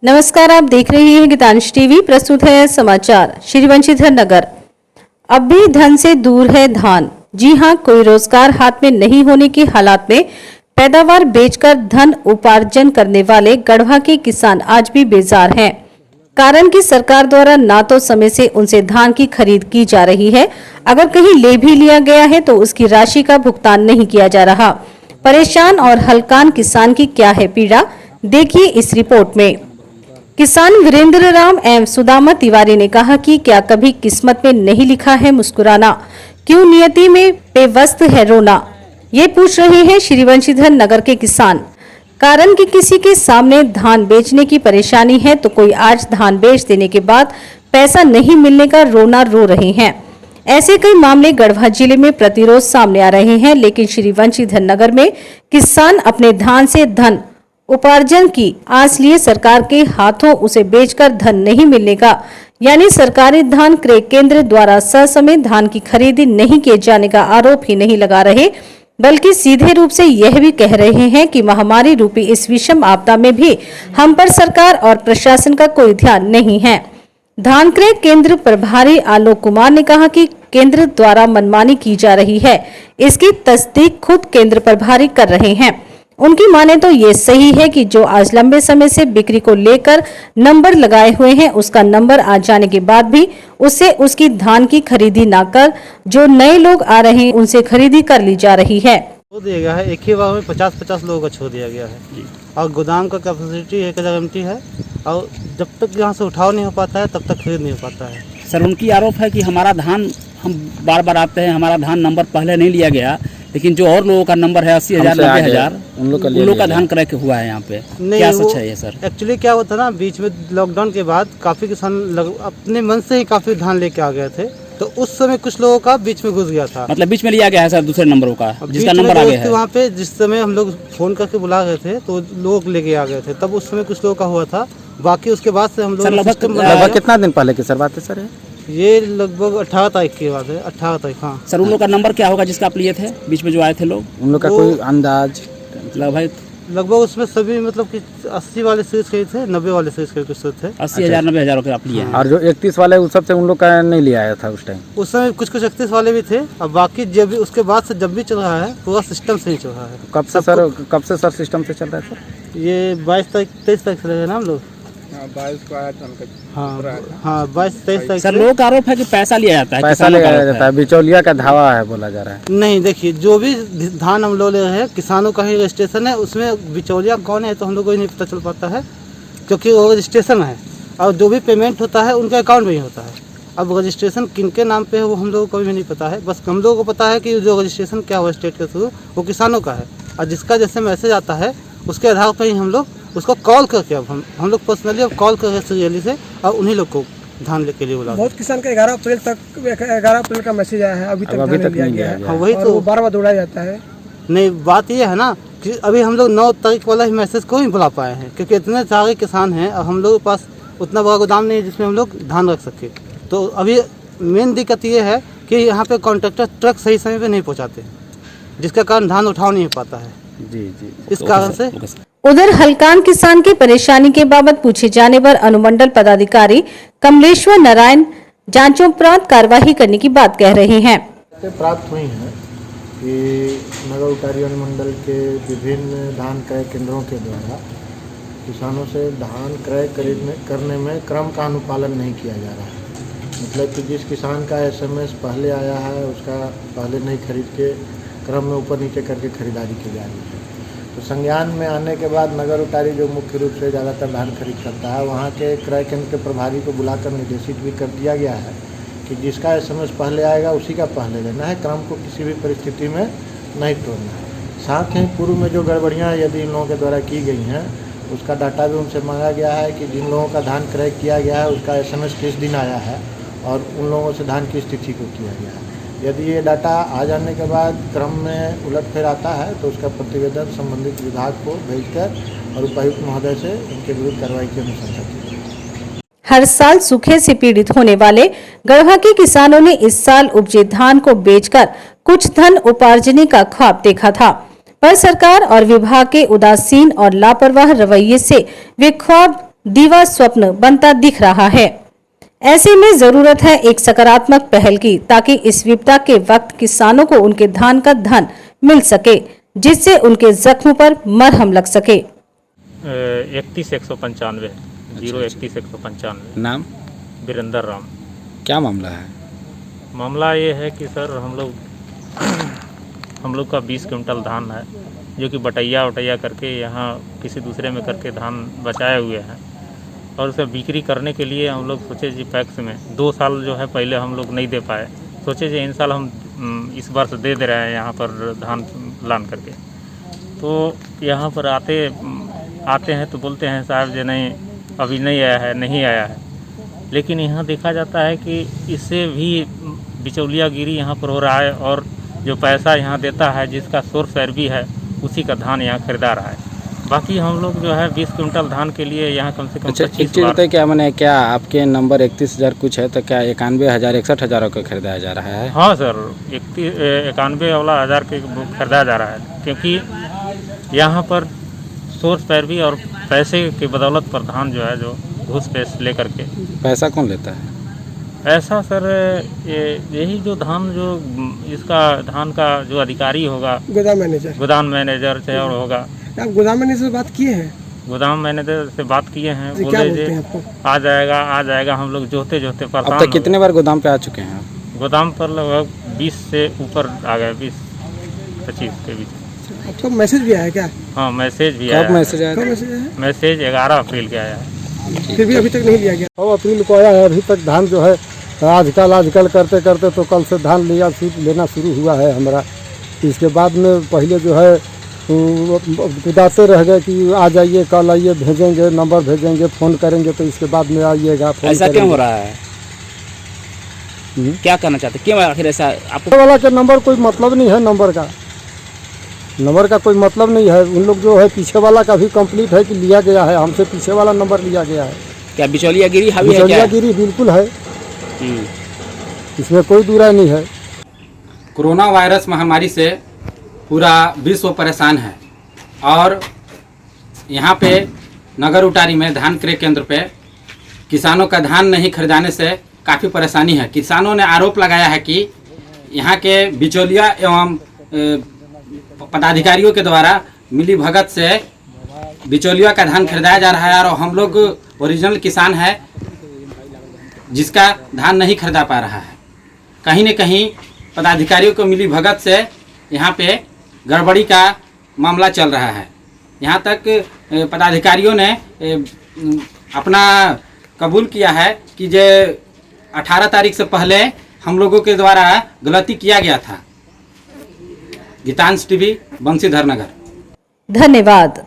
नमस्कार, आप देख रहे हैं गीतांश टीवी। प्रस्तुत है समाचार। श्री वंशीधर नगर। अब भी धन से दूर है धान। जी हां, कोई रोजगार हाथ में नहीं होने की हालात में पैदावार बेचकर धन उपार्जन करने वाले गढ़वा के किसान आज भी बेजार हैं। कारण कि सरकार द्वारा ना तो समय से उनसे धान की खरीद की जा रही है, अगर कहीं ले भी लिया गया है तो उसकी राशि का भुगतान नहीं किया जा रहा। परेशान और हलकान किसान की क्या है पीड़ा, देखिए इस रिपोर्ट में। किसान वीरेंद्र राम एवं सुदामा तिवारी ने कहा कि क्या कभी किस्मत में नहीं लिखा है मुस्कुराना, क्यों नियति में बेवस्त है रोना। ये पूछ रहे हैं श्री वंशीधर नगर के किसान। कारण कि किसी के सामने धान बेचने की परेशानी है तो कोई आज धान बेच देने के बाद पैसा नहीं मिलने का रोना रो रहे हैं। ऐसे कई मामले गढ़वा जिले में प्रतिरोध सामने आ रहे हैं, लेकिन श्री वंशीधर नगर में किसान अपने धान से धन उपार्जन की आस लिए सरकार के हाथों उसे बेचकर धन नहीं मिलने का, यानी सरकारी धान क्रय केंद्र द्वारा ससमय धान की खरीदी नहीं किए जाने का आरोप ही नहीं लगा रहे, बल्कि सीधे रूप से यह भी कह रहे हैं कि महामारी रूपी इस विषम आपदा में भी हम पर सरकार और प्रशासन का कोई ध्यान नहीं है। धान क्रय केंद्र प्रभारी आलोक कुमार ने कहा कि केंद्र द्वारा मनमानी की जा रही है, इसकी तस्दीक खुद केंद्र प्रभारी कर रहे हैं। उनकी माने तो ये सही है कि जो आज लंबे समय से बिक्री को लेकर नंबर लगाए हुए हैं, उसका नंबर आ जाने के बाद भी उससे उसकी धान की खरीदी ना कर जो नए लोग आ रहे हैं उनसे खरीदी कर ली जा रही है। छोड़ दिया गया है, एक ही बार में 50-50 लोगों को छोड़ दिया गया है और गोदाम का कैपेसिटी 1000 एमटी है और जब तक यहाँ से उठाव नहीं हो पाता है तब तक खरीद नहीं हो पाता है। सर, उनकी आरोप है कि हमारा धान, हम बार बार आते हैं, हमारा धान नंबर पहले नहीं लिया गया, लेकिन जो और लोगों का नंबर है 80,000 90,000 उन लोग का धान क्रय हुआ है यहाँ पे। क्या सच है ये सर? एक्चुअली क्या होता ना, बीच में लॉकडाउन के बाद काफी किसान अपने मन से ही काफी धान लेके आ गए थे, तो उस समय कुछ लोगों का बीच में घुस गया था। मतलब बीच में लिया गया है सर दूसरे नंबरों का, जिसका नंबर आ गया है। वहाँ पे जिस समय हम लोग फोन करके बुला रहे थे तो लोग लेके आ गए थे, तब उस समय कुछ लोगों का हुआ था। बाकी उसके बाद से हम लोग लगभग कितना दिन पहले की सर बात है सर? ये लगभग 18 तारीख की बात है, 18 तारीख। हाँ सर, उन लोग का नंबर क्या होगा जिसका आप लिए थे बीच में जो आए थे लोग? उन लोग का कोई अंदाज? लगभग उसमें सभी मतलब कि 80 वाले सीरीज के थे, 90 वाले सीरीज के कुछ थे। 80,000 90,000 के आप लिए हैं। और जो 31 वाले उस सबसे उन लोग का नहीं लिया आया था उस टाइम? उस समय कुछ 31 वाले भी थे और बाकी जब भी उसके बाद से जब भी चल रहा है पूरा सिस्टम से ही चल रहा है। कब से सर सिस्टम से चल रहा है सर? ये 22 तारीख 23 तारीख से लगे ना हम लोग। 22 को आया था उनका। हाँ 22-23 तारीख। सर, लोगों का आरोप है कि पैसा लिया जाता है, पैसा लिया जाता है, बिचौलिया का धावा है बोला जा रहा है। नहीं, देखिए जो भी धान हम लोग ले रहे हैं किसानों का ही रजिस्ट्रेशन है, उसमें बिचौलिया कौन है तो हम लोग को ही नहीं पता चल पाता है, क्योंकि वो रजिस्ट्रेशन है और जो भी पेमेंट होता है उनके अकाउंट में ही होता है। अब रजिस्ट्रेशन किनके नाम पे है वो हम लोगों को भी नहीं पता है, बस हम लोगों को पता है कि जो रजिस्ट्रेशन क्या हुआ स्टेट के थ्रू वो किसानों का है, और जिसका जैसे मैसेज आता है उसके आधार पर ही हम लोग उसको कॉल करके अब हम लोग पर्सनली अब कॉल कर रहे हैं सीरियली से और उन्हीं लोग को धान लेके लिए बुला। बहुत किसान का 11 अप्रैल का मैसेज आया है, अभी तक नहीं गया है। हाँ, वही तो बार-बार दौड़ाया जाता है। नहीं, बात ये है ना कि अभी हम लोग 9 तारीख वाला ही मैसेज को ही बुला पाए हैं, क्योंकि इतने सारे किसान हैं और हम लोगों के पास उतना बड़ा गोदाम नहीं है जिसमें हम लोग धान रख सके। तो अभी मेन दिक्कत ये है कि यहाँ पे कॉन्ट्रैक्टर ट्रक सही समय पे नहीं पहुँचाते, जिसका कारण धान उठाव नहीं हो पाता है। जी, इस कारण से उधर हलकान किसान की परेशानी के बाबत पूछे जाने पर अनुमंडल पदाधिकारी कमलेश्वर नारायण जांचोपरांत कार्यवाही करने की बात कह रहे हैं। प्राप्त हुई है कि नगर उटारी अनुमंडल के विभिन्न धान क्रय केंद्रों के द्वारा किसानों से धान क्रय करने में क्रम का अनुपालन नहीं किया जा रहा है। मतलब कि जिस किसान का SMS पहले आया है उसका पहले नहीं खरीद के क्रम में ऊपर नीचे करके खरीदारी की जा रही है। तो संज्ञान में आने के बाद नगर उटारी जो मुख्य रूप से ज़्यादातर धान खरीद करता है, वहाँ के क्रय केंद्र के प्रभारी को बुलाकर निर्देशित भी कर दिया गया है कि जिसका SMS पहले आएगा उसी का पहले लेना है, क्रम को किसी भी परिस्थिति में नहीं तोड़ना है। साथ ही पूर्व में जो गड़बड़ियाँ यदि इन लोगों के द्वारा की गई हैं उसका डाटा भी उनसे मांगा गया है कि जिन लोगों का धान क्रय किया गया है उसका SMS किस दिन आया है और उन लोगों से धान की स्थिति को किया गया है। यदि ये डाटा आ जाने के बाद क्रम में उलटफेर आता है तो उसका प्रतिवेदन संबंधित विभाग को भेजकर और उपायुक्त महोदय से उनके विरुद्ध कार्रवाई की अनुशंसा की। हर साल सूखे से पीड़ित होने वाले गढ़वा के किसानों ने इस साल उपजे धान को बेचकर कुछ धन उपार्जन का ख्वाब देखा था, पर सरकार और विभाग के उदासीन और लापरवाह रवैये से वे ख्वाब दीवा स्वप्न बनता दिख रहा है। ऐसे में जरूरत है एक सकारात्मक पहल की, ताकि इस विपदा के वक्त किसानों को उनके धान का धन मिल सके, जिससे उनके जख्म पर मरहम लग सके। 31,195 031,195। नाम? वीरेंद्र राम। क्या मामला है? मामला ये है कि सर हम लोग का 20 क्विंटल धान है, जो कि बटैया करके यहाँ किसी दूसरे में करके धान बचाए हुए हैं, और उसे बिक्री करने के लिए हम लोग सोचे जी पैक्स में 2 साल जो है पहले हम लोग नहीं दे पाए, सोचे जी इन साल हम इस वर्ष दे रहे हैं यहाँ पर धान लान करके। तो यहाँ पर आते हैं तो बोलते हैं साहब जी नहीं अभी नहीं आया है, लेकिन यहाँ देखा जाता है कि इससे भी बिचौलियागिरी यहाँ पर हो रहा है, और जो पैसा यहाँ देता है जिसका सोर्स पैरवी है उसी का धान यहाँ खरीदा रहा है। बाकी हम लोग जो है 20 क्विंटल धान के लिए यहाँ कम से कम 25 बार। क्या मैंने क्या आपके नंबर 31,000 कुछ है, तो क्या 91,000 61,000 का खरीदा जा रहा है? हाँ सर, 91 वाला हज़ार के खरीदा जा रहा है, क्योंकि यहाँ पर सोर्स पैरवी और पैसे की बदौलत पर धान जो है जो घूस पेश लेकर के। पैसा कौन लेता है? ऐसा सर यही जो धान जो इसका धान का जो अधिकारी होगा, गोदाम मैनेजर चाहे और होगा। आप गोदाम मैनेजर से बात किए हैं? गोदाम मैनेजर से बात किए हैं, क्या बोले बोलते हैं जे आपको? आ जाएगा। हम लोग जोते परेशान। अब तक कितने बार गोदाम पे आ चुके हैं? गोदाम पर लगभग 20 से ऊपर आ गए, 20-25 के बीच। आपको मैसेज भी आया क्या? हाँ मैसेज भी कब आया। मैसेज आया? कब मैसेज आया? मैसेज 11 अप्रैल के आया है। फिर भी अभी तक नहीं लिया गया। 9 अप्रैल को आया है, अभी तक धान जो है आजकल करते तो कल से धान लेना शुरू हुआ है हमारा। इसके बाद में पहले जो है कुदाते रह गए कि आ जाइए, कल आइए, भेजेंगे, नंबर भेजेंगे, फ़ोन करेंगे, तो इसके बाद में आइएगा। ऐसा क्यों हो रहा है? क्या करना चाहते, क्यों आखिर ऐसा? आपको वाला के नंबर कोई मतलब नहीं है, नंबर का कोई मतलब नहीं है। उन लोग जो है पीछे वाला का भी कंप्लीट है कि लिया गया है, हमसे पीछे वाला नंबर लिया गया है। क्या बिचौलियागिरी हावी है? बिचौलियागिरी बिल्कुल है, इसमें कोई दुराय नहीं है। कोरोना वायरस महामारी से पूरा विश्व परेशान है, और यहाँ पे नगर उटारी में धान क्रय केंद्र पे किसानों का धान नहीं खरीदाने से काफ़ी परेशानी है। किसानों ने आरोप लगाया है कि यहाँ के बिचौलिया एवं पदाधिकारियों के द्वारा मिली भगत से बिचौलिया का धान खरीदाया जा रहा है, और हम लोग ओरिजिनल किसान है जिसका धान नहीं खरीदा पा रहा है। कहीं न कहीं पदाधिकारियों को मिली भगत से यहाँ पे गड़बड़ी का मामला चल रहा है। यहाँ तक पदाधिकारियों ने अपना कबूल किया है कि जो 18 तारीख से पहले हम लोगों के द्वारा गलती किया गया था। गीतांश टीवी, बंसीधर नगर। धन्यवाद।